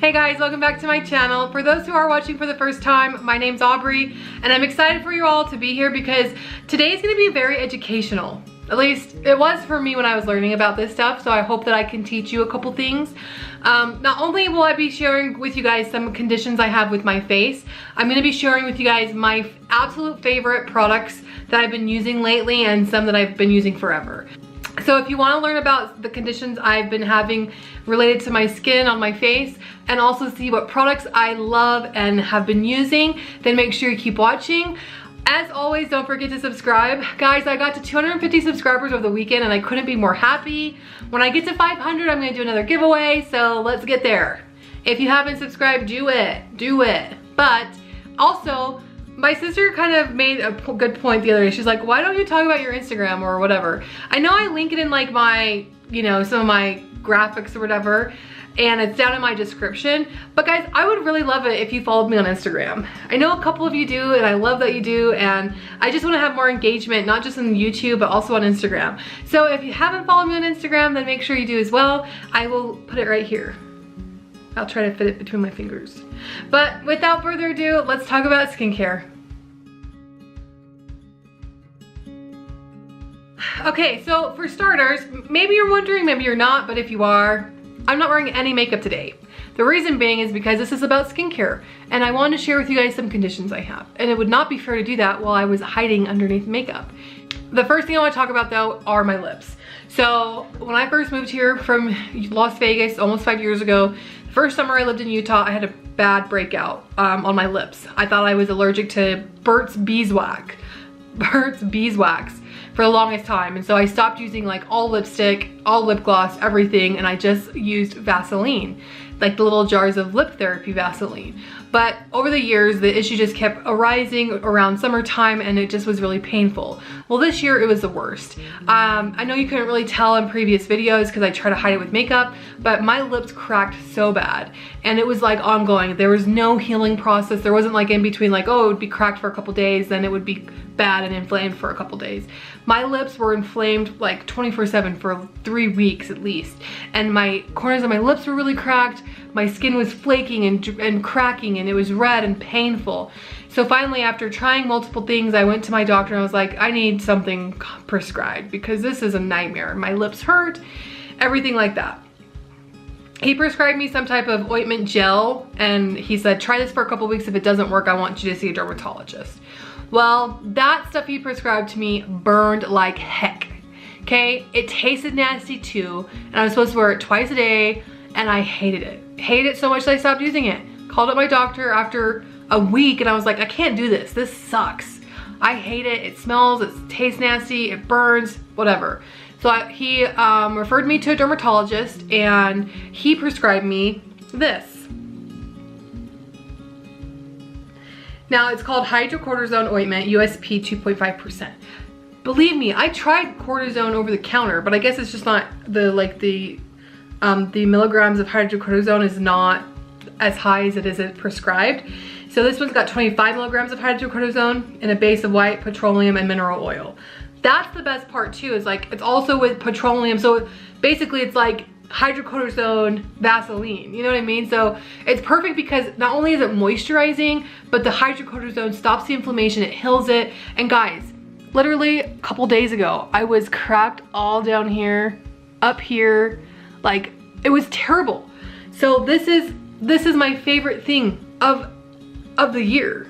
Hey guys, welcome back to my channel. For those who are watching for the first time, my name's Aubree, and I'm excited for you all to be here because today is going to be very educational. At least it was for me when I was learning about this stuff, so I hope that I can teach you a couple things. Not only will I be sharing with you guys some conditions I have with my face, I'm going to be sharing with you guys my absolute favorite products that I've been using lately and some that I've been using forever. So if you want to learn about the conditions I've been having related to my skin on my face and also see what products I love and have been using, then make sure you keep watching. As always, don't forget to subscribe. Guys, I got to 250 subscribers over the weekend and I couldn't be more happy. When I get to 500, I'm going to do another giveaway, so let's get there. If you haven't subscribed, do it. But also, my sister kind of made a good point the other day. She's like, why don't you talk about your Instagram or whatever? I know I link it in like my, some of my graphics or whatever, and it's down in my description. But guys, I would really love it if you followed me on Instagram. I know a couple of you do, and I love that you do, and I just want to have more engagement, not just on YouTube, but also on Instagram. So if you haven't followed me on Instagram, then make sure you do as well. I will put it right here. I'll try to fit it between my fingers. But without further ado, let's talk about skincare. Okay, so for starters, maybe you're wondering, maybe you're not, but if you are, I'm not wearing any makeup today. The reason being is because this is about skincare, and I wanted to share with you guys some conditions I have, and it would not be fair to do that while I was hiding underneath makeup. The first thing I want to talk about though are my lips. So when I first moved here from Las Vegas almost 5 years ago, the first summer I lived in Utah, I had a bad breakout on my lips. I thought I was allergic to Burt's Beeswax for the longest time, and so I stopped using like all lipstick, all lip gloss, everything, and I just used Vaseline, like the little jars of lip therapy Vaseline. But over the years, the issue just kept arising around summertime, and it just was really painful. Well, this year it was the worst. I know you couldn't really tell in previous videos because I try to hide it with makeup, but my lips cracked so bad, and it was like ongoing. There was no healing process. There wasn't like in between, like, oh, it would be cracked for a couple days, then it would be bad and inflamed for a couple days. My lips were inflamed like 24/7 for 3 weeks at least, and my corners of my lips were really cracked. My skin was flaking and cracking, and it was red and painful. So finally, after trying multiple things, I went to my doctor and I was like, I need something prescribed because this is a nightmare. My lips hurt, everything like that. He prescribed me some type of ointment gel, and he said, try this for a couple weeks. If it doesn't work, I want you to see a dermatologist. Well, that stuff he prescribed to me burned like heck, okay? It tasted nasty too, and I was supposed to wear it twice a day, and I hated it. Hated it so much that I stopped using it. Called up my doctor after a week, and I was like, I can't do this. This sucks. I hate it. It smells, it tastes nasty, it burns, whatever. So he referred me to a dermatologist, and he prescribed me this. Now it's called hydrocortisone ointment, USP 2.5%. Believe me, I tried cortisone over the counter, but I guess it's just not the milligrams of hydrocortisone is not as high as it is prescribed. So this one's got 25 milligrams of hydrocortisone in a base of white petroleum and mineral oil. That's the best part too, is like it's also with petroleum. So basically it's like hydrocortisone Vaseline, you know what I mean? So it's perfect because not only is it moisturizing, but the hydrocortisone stops the inflammation, it heals it. And guys, literally a couple days ago, I was cracked all down here, up here, like it was terrible. So this is my favorite thing of the year.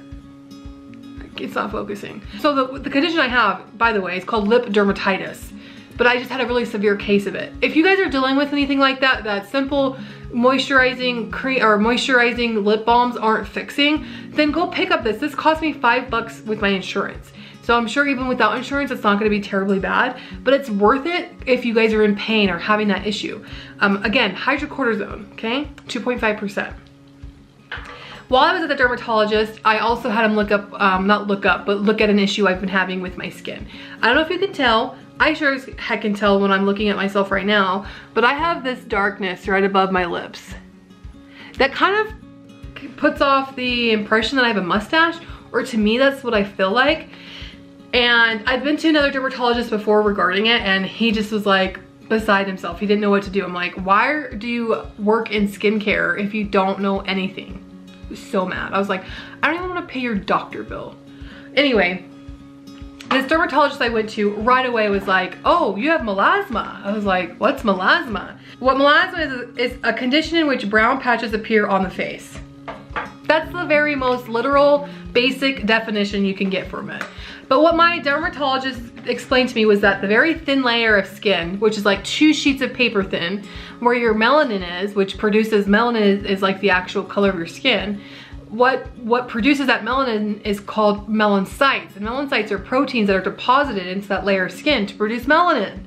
It's not focusing. So the condition I have, by the way, is called lip dermatitis. But I just had a really severe case of it. If you guys are dealing with anything like that, that simple moisturizing cream or moisturizing lip balms aren't fixing, then go pick up this. This cost me $5 with my insurance. So I'm sure even without insurance, it's not gonna be terribly bad, but it's worth it if you guys are in pain or having that issue. Again, hydrocortisone, okay? 2.5%. While I was at the dermatologist, I also had him look at an issue I've been having with my skin. I don't know if you can tell, I sure as heck can tell when I'm looking at myself right now, but I have this darkness right above my lips. That kind of puts off the impression that I have a mustache, or to me that's what I feel like. And I've been to another dermatologist before regarding it, and he just was like, beside himself. He didn't know what to do. I'm like, why do you work in skincare if you don't know anything? He was so mad. I was like, I don't even want to pay your doctor bill. Anyway, this dermatologist I went to right away was like, oh, you have melasma. I was like, what's melasma? What melasma is a condition in which brown patches appear on the face. That's the very most literal, basic definition you can get from it. But what my dermatologist explained to me was that the very thin layer of skin, which is like 2 sheets of paper thin, where your melanin is, which produces melanin is like the actual color of your skin, what produces that melanin is called melanocytes. And melanocytes are proteins that are deposited into that layer of skin to produce melanin.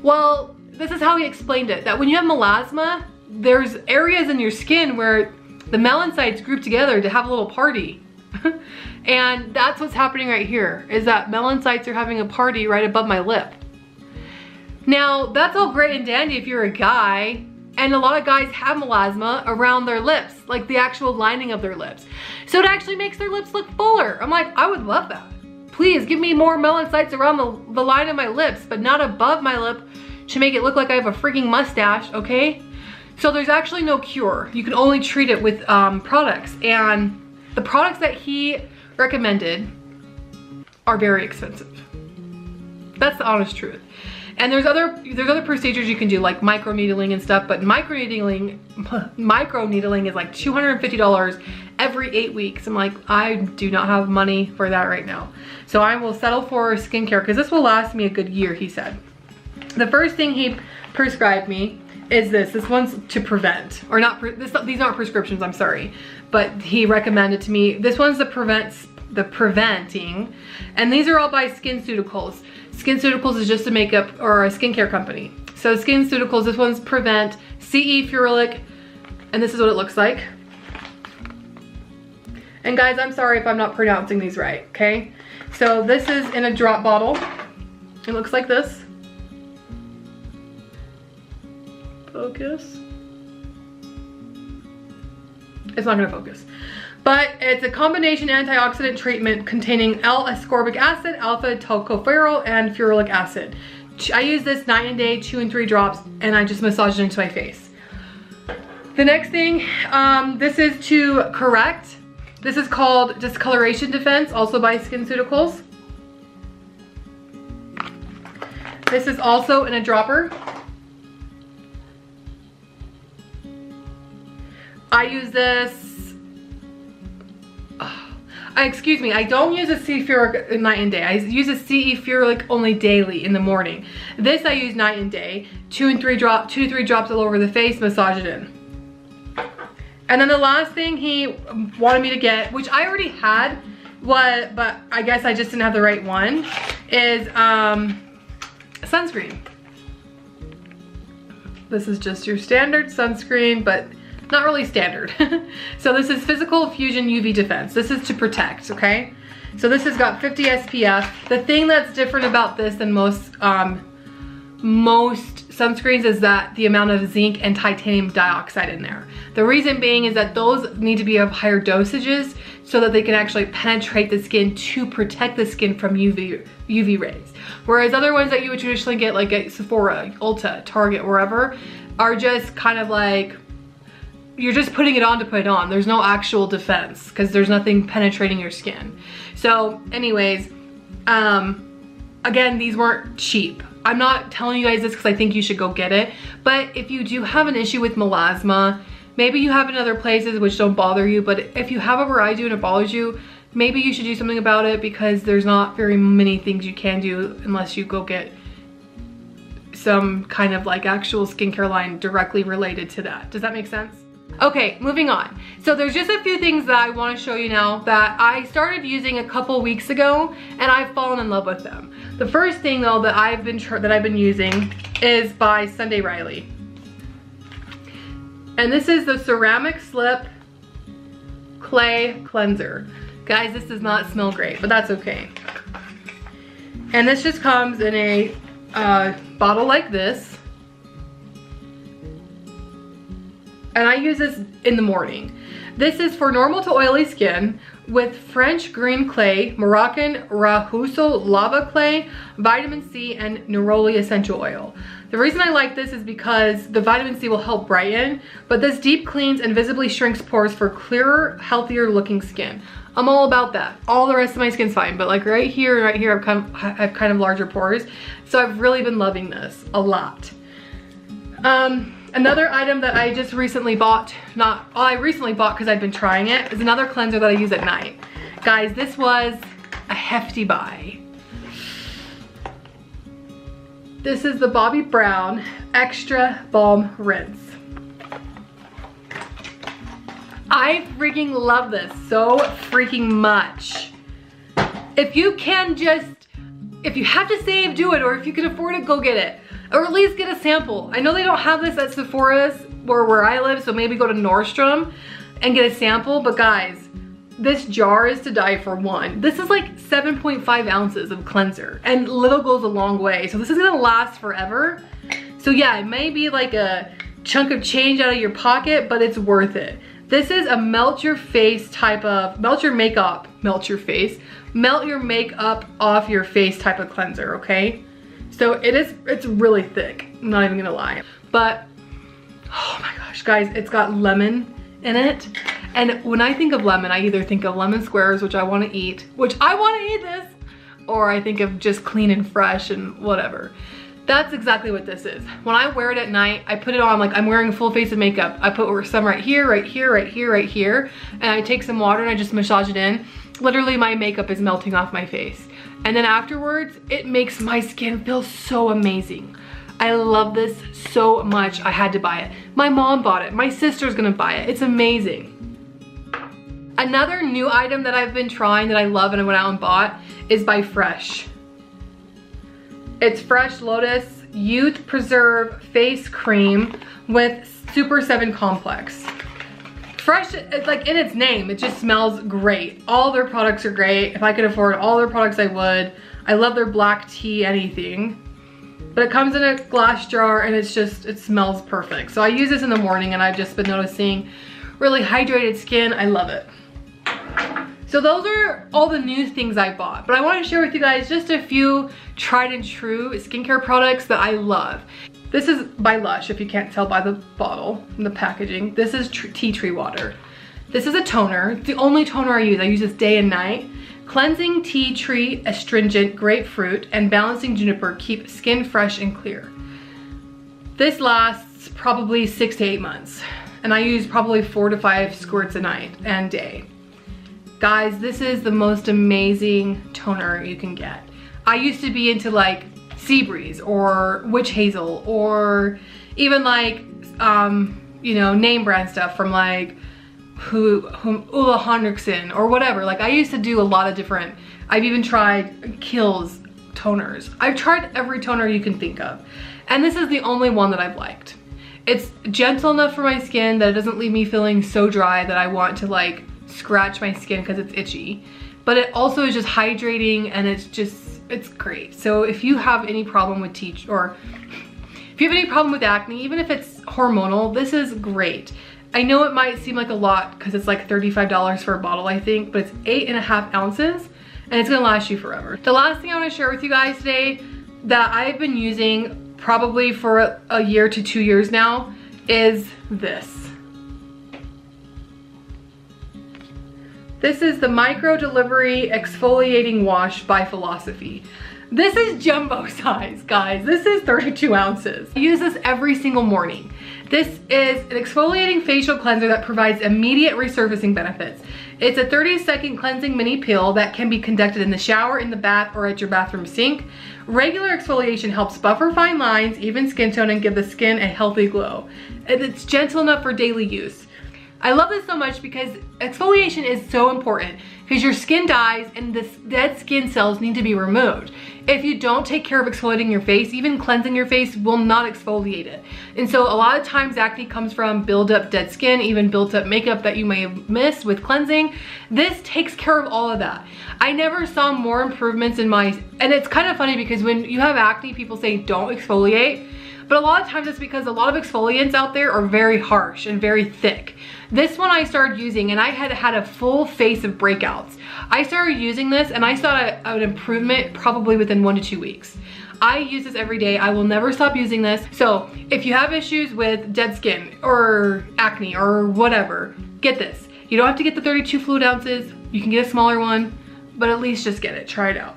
Well, this is how he explained it, that when you have melasma, there's areas in your skin where the melanocytes group together to have a little party. And that's what's happening right here, is that melanocytes are having a party right above my lip. Now, that's all great and dandy if you're a guy, and a lot of guys have melasma around their lips, like the actual lining of their lips. So it actually makes their lips look fuller. I'm like, I would love that. Please give me more melanocytes around the line of my lips, but not above my lip to make it look like I have a freaking mustache, okay? So there's actually no cure. You can only treat it with products. And the products that he recommended are very expensive. That's the honest truth. And there's other procedures you can do, like microneedling and stuff, but microneedling is like $250 every 8 weeks. I'm like, I do not have money for that right now. So I will settle for skincare because this will last me a good year, he said. The first thing he prescribed me is this. This one's to prevent, or not, these aren't prescriptions, I'm sorry. But he recommended to me, this one's the preventing, and these are all by SkinCeuticals. SkinCeuticals is just a makeup or a skincare company. So SkinCeuticals, this one's Prevent CE Ferulic, and this is what it looks like. And guys, I'm sorry if I'm not pronouncing these right, okay? So this is in a drop bottle. It looks like this. Focus. It's not gonna focus. But it's a combination antioxidant treatment containing L-ascorbic acid, alpha tocopherol, and ferulic acid. I use this night and day, 2 and 3 drops, and I just massage it into my face. The next thing, this is to correct. This is called Discoloration Defense, also by SkinCeuticals. This is also in a dropper. I use this, excuse me, I don't use a CE Ferulic night and day. I use a CE Ferulic only daily in the morning. This I use night and day, 2 to 3 drops all over the face, massage it in. And then the last thing he wanted me to get, which I already had, but I guess I just didn't have the right one, is sunscreen. This is just your standard sunscreen, but not really standard. So this is Physical Fusion UV Defense. This is to protect, okay? So this has got 50 SPF. The thing that's different about this than most sunscreens is that the amount of zinc and titanium dioxide in there. The reason being is that those need to be of higher dosages so that they can actually penetrate the skin to protect the skin from UV rays. Whereas other ones that you would traditionally get, like at Sephora, Ulta, Target, wherever, are just kind of like, you're just putting it on to put it on. There's no actual defense because there's nothing penetrating your skin. So anyways, again, these weren't cheap. I'm not telling you guys this because I think you should go get it. But if you do have an issue with melasma, maybe you have in other places which don't bother you, but if you have it where I do and it bothers you, maybe you should do something about it because there's not very many things you can do unless you go get some kind of like actual skincare line directly related to that. Does that make sense? Okay, moving on. So there's just a few things that I want to show you now that I started using a couple weeks ago and I've fallen in love with them. The first thing though that I've been using is by Sunday Riley. And this is the Ceramic Slip Clay Cleanser. Guys, this does not smell great, but that's okay. And this just comes in a bottle like this. And I use this in the morning. This is for normal to oily skin with French green clay, Moroccan Rahuso lava clay, vitamin C, and neroli essential oil. The reason I like this is because the vitamin C will help brighten, but this deep cleans and visibly shrinks pores for clearer, healthier looking skin. I'm all about that. All the rest of my skin's fine, but like right here and right here, I have kind of larger pores. So I've really been loving this a lot. Another item that I just recently bought, I recently bought because I've been trying it, is another cleanser that I use at night. Guys, this was a hefty buy. This is the Bobbi Brown Extra Balm Rinse. I freaking love this so freaking much. If you have to save, do it, or if you can afford it, go get it. Or at least get a sample. I know they don't have this at Sephora's or where I live, so maybe go to Nordstrom and get a sample, but guys, this jar is to die for one. This is like 7.5 ounces of cleanser, and little goes a long way. So this is gonna last forever. So yeah, it may be like a chunk of change out of your pocket, but it's worth it. This is a melt your makeup off your face type of cleanser, okay? So it's really thick, I'm not even gonna lie. But, oh my gosh, guys, it's got lemon in it. And when I think of lemon, I either think of lemon squares, which I wanna eat, this, or I think of just clean and fresh and whatever. That's exactly what this is. When I wear it at night, I put it on like I'm wearing a full face of makeup. I put some right here, right here, right here, right here, and I take some water and I just massage it in. Literally, my makeup is melting off my face. And then afterwards, it makes my skin feel so amazing. I love this so much, I had to buy it. My mom bought it, my sister's gonna buy it, it's amazing. Another new item that I've been trying that I love and I went out and bought is by Fresh. It's Fresh Lotus Youth Preserve Face Cream with Super 7 Complex. Fresh, it's like in its name, it just smells great. All their products are great. If I could afford all their products, I would. I love their black tea, anything. But it comes in a glass jar and it smells perfect. So I use this in the morning and I've just been noticing really hydrated skin. I love it. So those are all the new things I bought, but I want to share with you guys just a few tried and true skincare products that I love. This is by Lush, if you can't tell by the bottle and the packaging. This is tea tree water. This is a toner. It's the only toner I use. I use this day and night. Cleansing tea tree, astringent grapefruit, and balancing juniper keep skin fresh and clear. This lasts probably 6 to 8 months, and I use probably 4 to 5 squirts a night and day. Guys, this is the most amazing toner you can get. I used to be into like Sea Breeze or Witch Hazel or even like, you know, name brand stuff from like Ulla Henriksen or whatever. Like I used to do a lot of different, I've even tried Kiehl's toners. I've tried every toner you can think of. And this is the only one that I've liked. It's gentle enough for my skin that it doesn't leave me feeling so dry that I want to like scratch my skin because it's itchy. But it also is just hydrating and it's great. So if you have any problem with or if you have any problem with acne, even if it's hormonal, this is great. I know it might seem like a lot because it's like $35 for a bottle, I think, but it's 8.5 ounces and it's gonna last you forever. The last thing I wanna share with you guys today that I've been using probably for a year to 2 years now is this. This is the Micro Delivery Exfoliating Wash by Philosophy. This is jumbo size, guys. This is 32 ounces. I use this every single morning. This is an exfoliating facial cleanser that provides immediate resurfacing benefits. It's a 30-second cleansing mini peel that can be conducted in the shower, in the bath, or at your bathroom sink. Regular exfoliation helps buffer fine lines, even skin tone, and give the skin a healthy glow. And it's gentle enough for daily use. I love this so much because exfoliation is so important because your skin dies and the dead skin cells need to be removed. If you don't take care of exfoliating your face, even cleansing your face will not exfoliate it. And so a lot of times acne comes from build up dead skin, even built up makeup that you may have missed with cleansing. This takes care of all of that. I never saw more improvements in and it's kind of funny because when you have acne, people say don't exfoliate. But a lot of times it's because a lot of exfoliants out there are very harsh and very thick. This one I started using and I had a full face of breakouts. I started using this and I saw an improvement probably within 1 to 2 weeks. I use this every day. I will never stop using this. So if you have issues with dead skin or acne or whatever, get this. You don't have to get the 32 fluid ounces. You can get a smaller one, but at least just get it, try it out.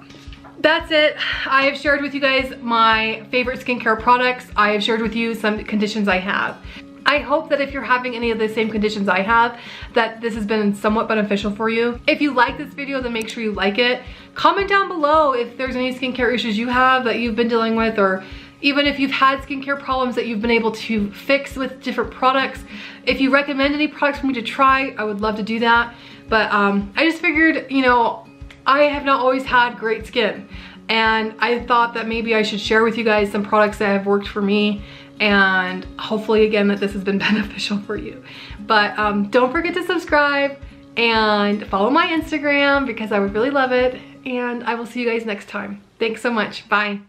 That's it. I have shared with you guys my favorite skincare products. I have shared with you some conditions I have. I hope that if you're having any of the same conditions I have, that this has been somewhat beneficial for you. If you like this video, then make sure you like it. Comment down below if there's any skincare issues you have that you've been dealing with, or even if you've had skincare problems that you've been able to fix with different products. If you recommend any products for me to try, I would love to do that. But I just figured, you know, I have not always had great skin, and I thought that maybe I should share with you guys some products that have worked for me, and hopefully again that this has been beneficial for you. But don't forget to subscribe and follow my Instagram because I would really love it, and I will see you guys next time. Thanks so much. Bye.